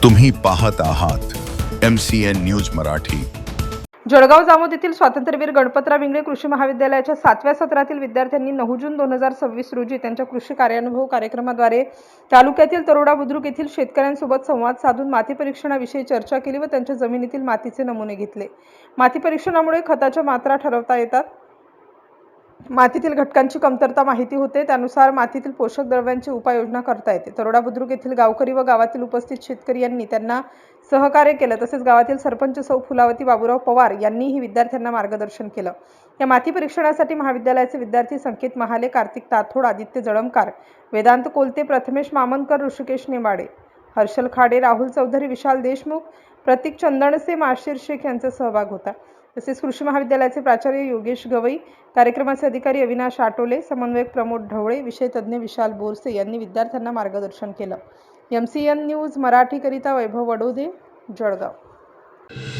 तुम्ही पाहत आहात MCN न्यूज मराठी। जळगाव जामोद येथील स्वातंत्र्यवीर गणपतराव इंगळे कृषी महाविद्यालयाच्या 7व्या सत्रातील विद्यार्थ्यांनी 9 जून 2026 रोजी त्यांच्या कृषी कार्यानुभव कार्यक्रमाद्वारे तालुक्यातील तरोडा बुद्रुक येथील शेतकऱ्यांसोबत संवाद साधून माती परीक्षणाविषयी चर्चा केली व त्यांच्या जमिनीतील मातीचे नमुने घेतले। माती परीक्षणामुळे खताच्या मात्रा ठरवता येतात, मातीतील घटकांची कमतरता माहिती होते, त्यानुसार मातीतील पोषक द्रव्यांची उपाययोजना करता येते। तरोडा बुद्रुक येथील गावकरी व गावातील उपस्थित शेतकरी यांनी त्यांना सहकार्य केलं। तसेच गावातील सरपंच सौ फुलावती बाबूराव पवार यांनीही विद्यार्थ्यांना मार्गदर्शन केलं। या माती परीक्षणासाठी महाविद्यालयाचे विद्यार्थी संकेत महाले, कार्तिक ताथोड, आदित्य जळमकार, वेदांत कोलते, प्रथमेश मामनकर, ऋषिकेश नेमाडे, हर्षल खाडे, राहुल चौधरी, विशाल देशमुख, प्रतीक चंदणसे, माशिर शेख यांचा सहभाग होता। तसेच कृषी महाविद्यालयाचे प्राचार्य योगेश गवई, कार्यक्रमाचे अधिकारी अविनाश आटोले, समन्वयक प्रमोद ढवळे, विषय तज्ञ विशाल बोरसे यांनी विद्यार्थ्यांना मार्गदर्शन केलं। MCN न्यूज मराठी करिता वैभव वडोदे, जळगाव।